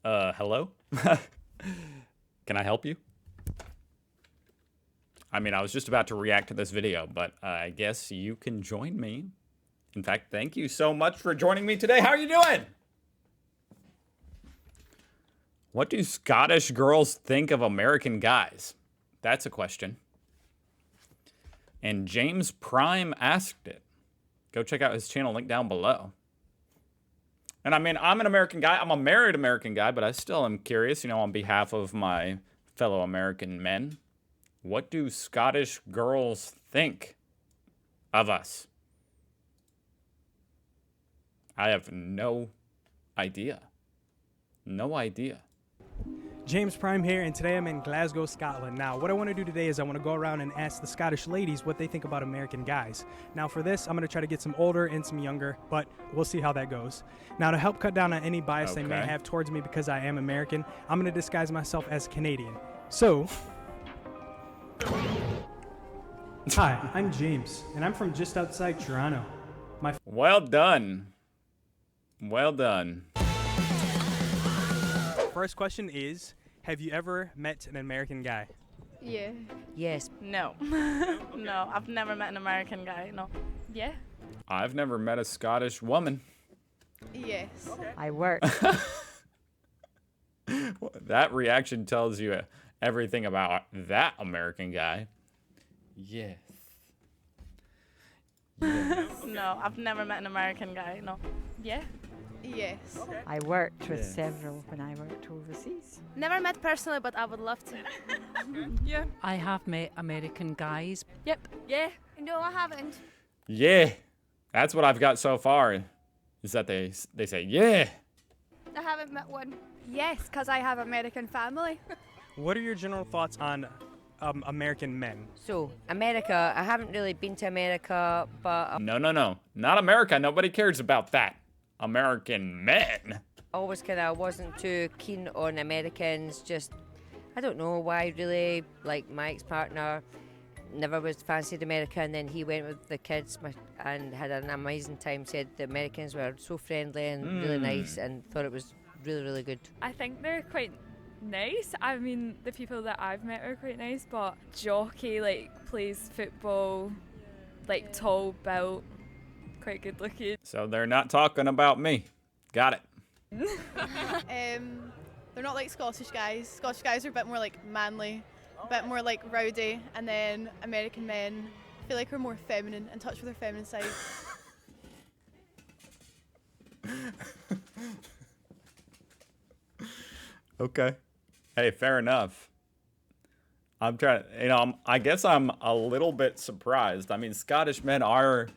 Hello? Can I help you? I mean, I was just about to react to this video, but I guess you can join me. In fact, thank you so much for joining me today. How are you doing? What do Scottish girls think of American guys? That's a question. And James Prime asked it. Go check out his channel, link down below. And I mean, I'm an American guy. I'm a married American guy, but I still am curious, on behalf of my fellow American men. What do Scottish girls think of us? I have no idea. No idea. James Prime here, and today I'm in Glasgow, Scotland. Now, what I want to do today is I want to go around and ask the Scottish ladies what they think about American guys. Now, for this, I'm going to try to get some older and some younger, but we'll see how that goes. Now, to help cut down on any bias they may have towards me because I am American, I'm going to disguise myself as Canadian. So, hi, I'm James, and I'm from just outside Toronto. Well done. Well done. First question is, have you ever met an American guy? Yeah. Yes. No. No, I've never met an American guy, no. Yeah. I've never met a Scottish woman. Yes. Okay. I work. That reaction tells you everything about that American guy. Yes. No, I've never met an American guy, no. Yeah. Yes. Okay. I worked with several when I worked overseas. Never met personally, but I would love to. Yeah. I have met American guys. Yep. Yeah. No, I haven't. Yeah. That's what I've got so far, is that they say, yeah. I haven't met one. Yes, because I have American family. What are your general thoughts on American men? So, America, I haven't really been to America, but... No. Not America. Nobody cares about that. American men. Always kind of wasn't too keen on Americans, just... I don't know why, really. Like, my ex-partner never was fancied America, and then he went with the kids and had an amazing time. Said the Americans were so friendly and really nice, and thought it was really, really good. I think they're quite nice. I mean, the people that I've met are quite nice, but Jockey, plays football, tall, built, quite good looking. So they're not talking about me. Got it. They're not like Scottish guys. Scottish guys are a bit more manly, a bit more rowdy, and then American men I feel like are more feminine, in touch with their feminine side. Okay. Hey, fair enough. I'm trying, I guess I'm a little bit surprised. I mean, Scottish men are,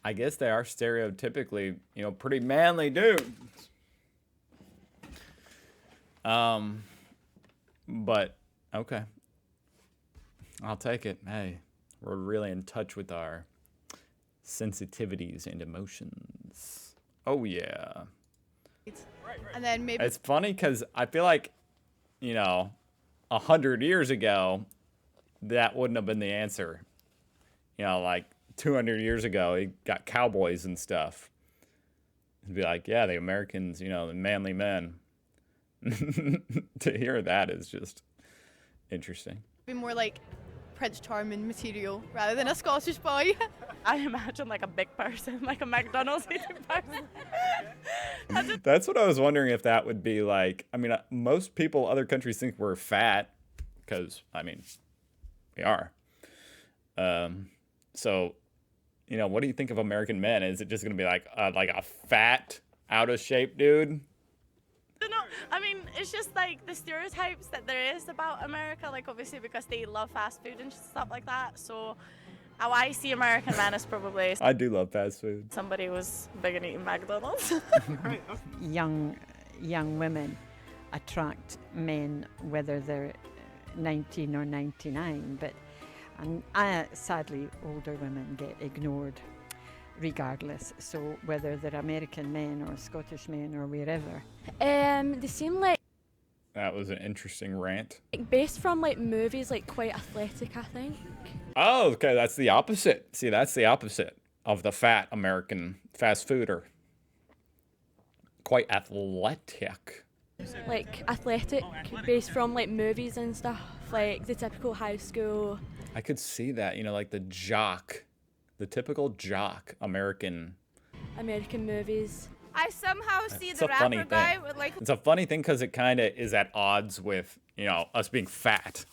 I guess they are stereotypically, pretty manly dudes. But, okay. I'll take it. Hey, we're really in touch with our sensitivities and emotions. Oh, yeah. And then maybe... It's funny because I feel like, 100 years ago, that wouldn't have been the answer. 200 years ago, you got cowboys and stuff. It'd be like, yeah, the Americans, the manly men. To hear that is just interesting. Be more like Prince Charming material rather than a Scottish boy. I imagine a big person, like a McDonald's eating person. That's what I was wondering if that would be like. I mean, most people, other countries think we're fat because, we are. So, what do you think of American men? Is it just going to be like a fat, out of shape dude? No, it's just the stereotypes that there is about America, obviously because they love fast food and stuff like that. So how I see American men is probably I do love fast food. Somebody who's big and eating McDonald's. Young women attract men, whether they're 19 or 99, but sadly older women get ignored regardless, so whether they're American men or Scottish men or wherever. They seem That was an interesting rant. based from movies, quite athletic, I think. Oh, okay, that's the opposite. See, that's the opposite of the fat American fast fooder. Quite athletic. Like athletic, based from like movies and stuff, like the typical high school. I could see that, you know, like the jock, the typical jock American. American movies. I somehow see It's the a funny rapper thing. guy with like It's a funny thing because it kind of is at odds with, you know, us being fat.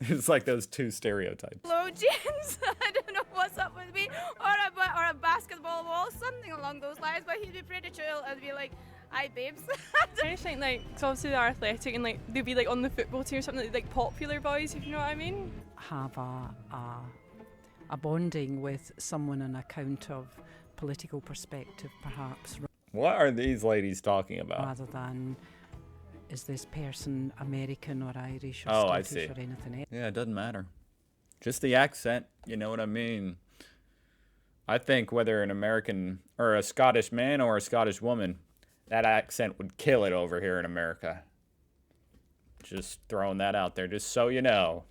It's like those two stereotypes. low jeans. I don't know what's up with me, or a basketball wall, something along those lines. But he'd be pretty chill and be like, "Hi, babes." I just think like, so obviously they're athletic and like they'll be like on the football team or something like popular boys, if you know what I mean. Have a bonding with someone on account of political perspective, perhaps, What are these ladies talking about? rather than is this person American or Irish or Oh, I Scottish see. or anything else. Yeah, it doesn't matter. Just the accent, you know what I mean? I think whether an American or a Scottish man or a Scottish woman, that accent would kill it over here in America. Just throwing that out there, just so you know.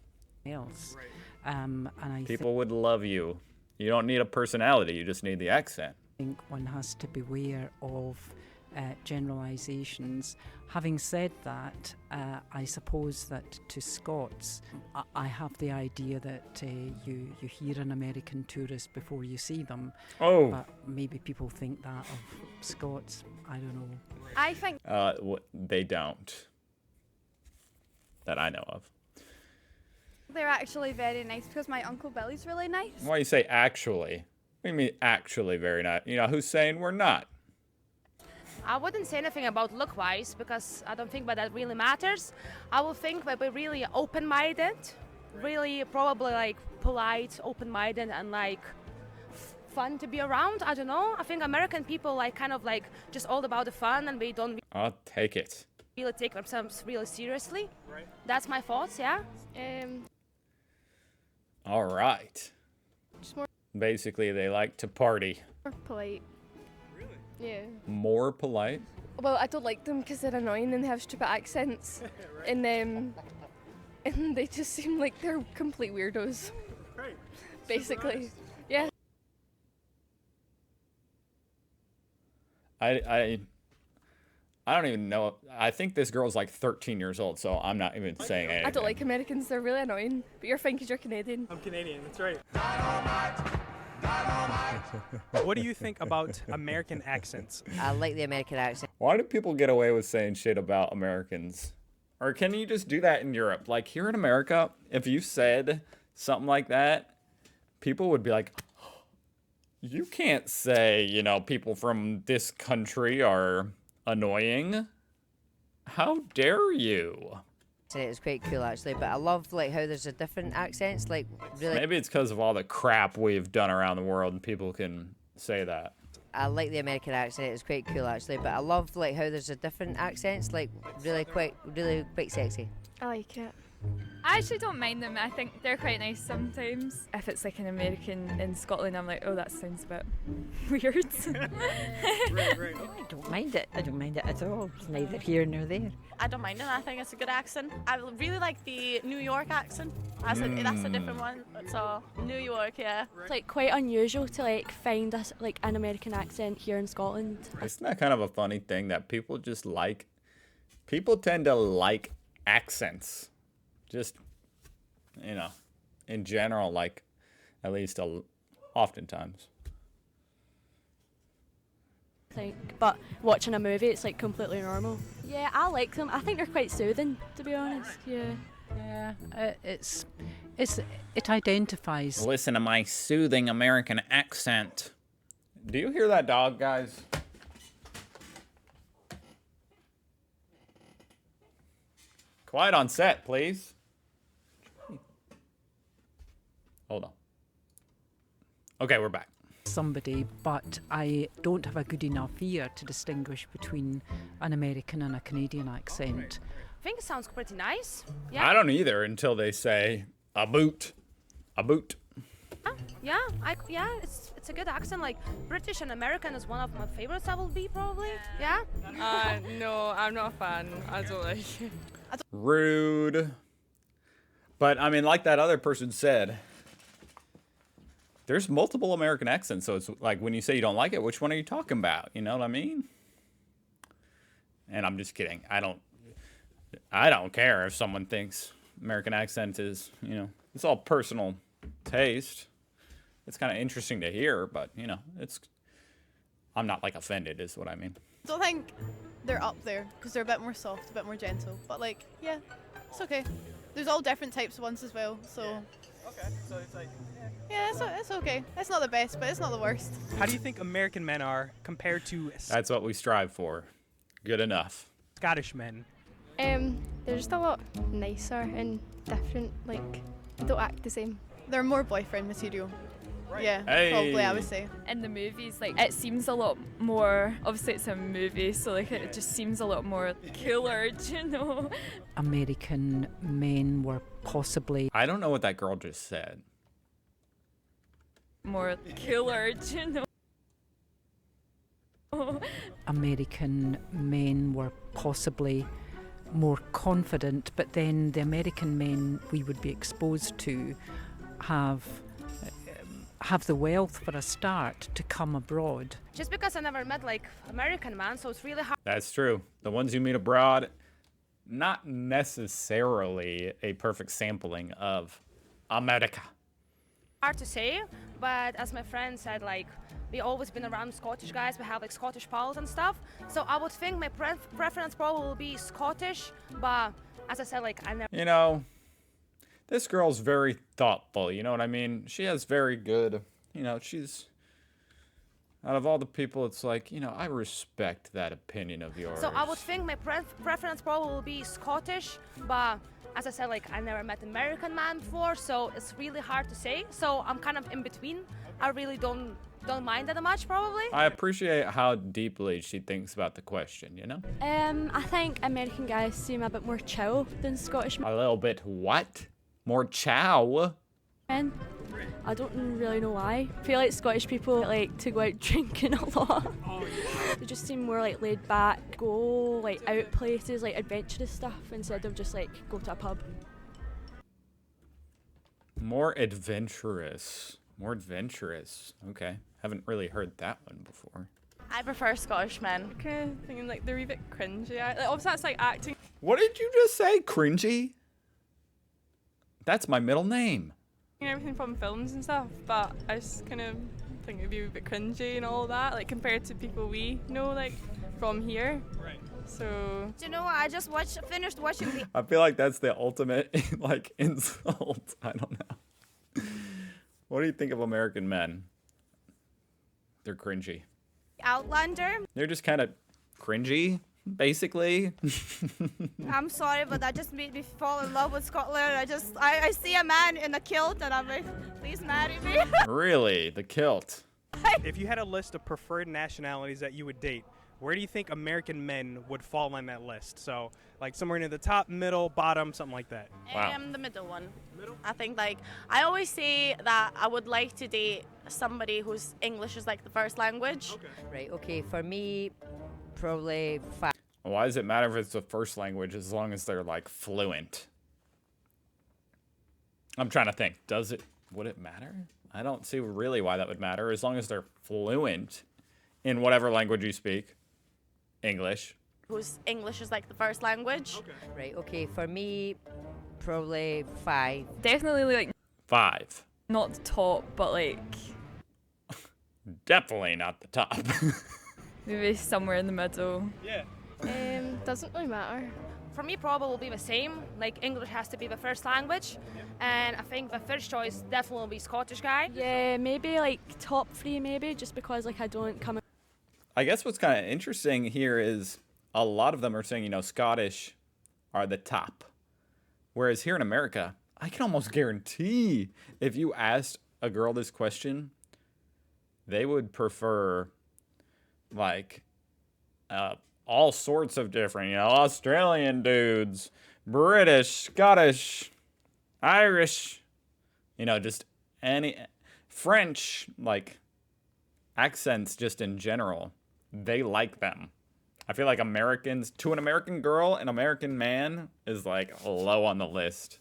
else. And I People would love you. You don't need a personality, you just need the accent. think one has to beware of generalisations. Having said that, I suppose that to Scots, I have the idea that you hear an American tourist before you see them. Oh. But maybe people think that of Scots. I don't know. I think They don't. That I know of. they're actually very nice because my Uncle Billy's really nice. Why you say actually? What do you mean actually very nice? You know, who's saying we're not? I wouldn't say anything about look-wise because I don't think that really matters. I will think that we're really open-minded, really probably like polite, open-minded, and like fun to be around. I don't know. I think American people like kind of like just all about the fun, and they don't I'll take it. really take themselves really seriously. Right. That's my thoughts. Yeah. All right. Just more Basically, they like to party. polite. Really? Yeah. More polite? Well, I don't like them because they're annoying and they have stupid accents, and they just seem like they're complete weirdos. Right. Basically, yeah. I don't even know. I think this girl's like 13 years old, so I'm not even saying anything. I don't like Americans; they're really annoying. But you're fine because you're Canadian. I'm Canadian, that's right. What do you think about American accents? I like the American accent. Why do people get away with saying shit about Americans? Or can you just do that in Europe? Like here in America, if you said something like that, people would be like, you can't say, you know, people from this country are annoying. How dare you? It was quite cool actually, but I love like how there's a different accents, like really. Maybe it's because of all the crap we've done around the world and people can say that. I like the American accent. It was quite cool actually, but I love like how there's a different accents, like really quite sexy. I like it. I actually don't mind them. I think they're quite nice sometimes. If it's like an American in Scotland, I'm like, oh, that sounds a bit weird. Right. I don't mind it. I don't mind it at all. It's neither here nor there. I don't mind it. I think it's a good accent. I really like the New York accent. That's a different one. So New York, yeah. It's like quite unusual to like find us like an American accent here in Scotland. Isn't that kind of a funny thing that people just like? People tend to like accents. Just, you know, in general, like, at least oftentimes. But watching a movie, it's like completely normal. Yeah, I like them. I think they're quite soothing, to be honest. Yeah. Yeah, it identifies. Listen to my soothing American accent. Do you hear that dog, guys? Quiet on set, please. Hold on. Okay, we're back. Somebody, but I don't have a good enough ear to distinguish between an American and a Canadian accent. I think it sounds pretty nice. Yeah. I don't either until they say a boot. A boot. Yeah, it's a good accent. Like British and American is one of my favorites. I will be probably. Yeah. No, I'm not a fan. I don't like it. Rude. But I mean, like that other person said, there's multiple American accents, so it's like when you say you don't like it, which one are you talking about? You know what I mean? And I'm just kidding. I don't I don't care if someone thinks American accent is, you know, it's all personal taste. It's kind of interesting to hear, but, you know, I'm not, like, offended is what I mean. I don't think they're up there because they're a bit more soft, a bit more gentle. But, like, yeah, it's okay. There's all different types of ones as well, so. Yeah. Okay, so it's like. Yeah, it's okay. It's not the best, but it's not the worst. How do you think American men are compared to That's what we strive for. Good enough. Scottish men? They're just a lot nicer and different, like, don't act the same. They're more boyfriend material. Right. Yeah, Hey. probably I would say. In the movies, like, it seems a lot more, obviously it's a movie, so like it just seems a lot more cooler, do you know? American men were possibly I don't know what that girl just said. More cooler, do you know? American men were possibly more confident, but then the American men we would be exposed to have the wealth for a start to come abroad. Just because I never met like American man, so it's really hard. That's true. The ones you meet abroad, not necessarily a perfect sampling of America. Hard to say, but as my friend said, like, we always been around Scottish guys, we have like Scottish pals and stuff, so I would think my preference probably will be Scottish, but as I said, like, I never. You know, this girl's very thoughtful, you know what I mean? She has very good, you know, she's, out of all the people, it's like, you know, I respect that opinion of yours. So I would think my preference probably will be Scottish, but as I said, like, I never met an American man before, so it's really hard to say. So I'm kind of in between. I really don't mind that much, probably. I appreciate how deeply she thinks about the question, you know? I think American guys seem a bit more chill than Scottish A little bit what? More chow? men. I don't really know why. I feel like Scottish people like to go out drinking a lot. They just seem more like laid back, go like out places, like adventurous stuff instead of just like go to a pub. More adventurous. More adventurous. Okay. Haven't really heard that one before. I prefer Scottish men. Kind of thinking like they're a wee bit cringy. Like, obviously that's like acting. What did you just say? Cringy? That's my middle name. And everything from films and stuff, but I just kind of think it'd be a bit cringy and all that, like compared to people we know, like from here. Right. So. Do you know what? I just finished watching the I feel like that's the ultimate like insult. I don't know. What do you think of American men? They're cringy. Outlander. They're just kind of cringy, basically. I'm sorry, but that just made me fall in love with Scotland. I see a man in a kilt and I'm like, please marry me. Really? The kilt. If you had a list of preferred nationalities that you would date, where do you think American men would fall on that list? So, like somewhere near the top, middle, bottom, something like that. Wow. The middle one. I think like I always say that I would like to date somebody whose English is like the first language. Right, okay, for me, probably 5. Why does it matter if it's the first language as long as they're like fluent? I'm trying to think. Would it matter? I don't see really why that would matter as long as they're fluent in whatever language you speak. English. Whose English is like the first language. Right, okay, for me, probably 5. Definitely like 5. not the top, but like Definitely not the top. maybe somewhere in the middle. Yeah. Doesn't really matter. For me, probably will be the same. Like, English has to be the first language, and I think the first choice definitely will be Scottish guy. Yeah, maybe like top 3 maybe, just because like I don't come. I guess what's kind of interesting here is a lot of them are saying, you know, Scottish are the top. Whereas here in America, I can almost guarantee if you asked a girl this question, they would prefer like all sorts of different, you know, Australian dudes, British, Scottish, Irish, you know, just any French, like accents just in general. They like them. I feel like Americans, to an American girl, an American man is like low on the list.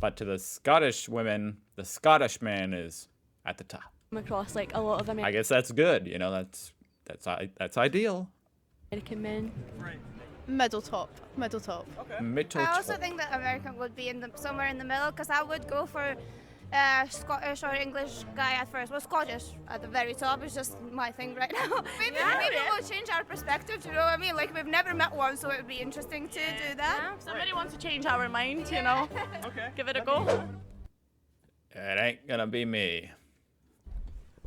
But to the Scottish women, the Scottish man is at the top. Come across like a lot of I guess that's good. You know, that's ideal. American men. Right. Middle top. Middle top. Middle I also top. think that American would be somewhere in the middle because I would go for Scottish or English guy at first. Well, Scottish at the very top is just my thing right now. Maybe we'll change our perspective, you know what I mean? Like, we've never met one, so it would be interesting to do that. Somebody wants to change our mind, you know. Okay. Give it a go. It ain't gonna be me.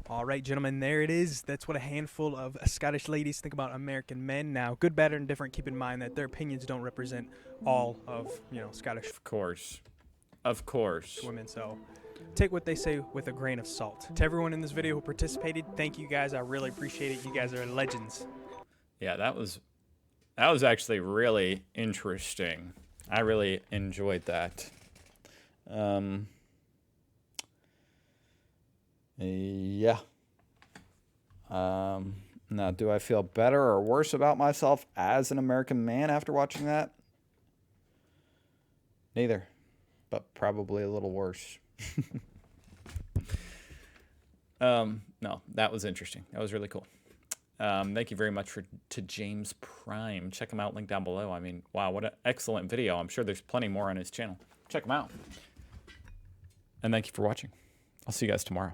All right, gentlemen, there it is. That's what a handful of Scottish ladies think about American men. Now, good, bad, or indifferent, keep in mind that their opinions don't represent all of, Scottish Of course. Of course. women, so take what they say with a grain of salt. To everyone in this video who participated, thank you guys. I really appreciate it. You guys are legends. Yeah, that was actually really interesting. I really enjoyed that. Yeah. Now, do I feel better or worse about myself as an American man after watching that? Neither, but probably a little worse. No, that was interesting. That was really cool. Thank you very much to James Prime. Check him out, link down below. I mean, wow, what an excellent video. I'm sure there's plenty more on his channel. Check him out. And thank you for watching. I'll see you guys tomorrow.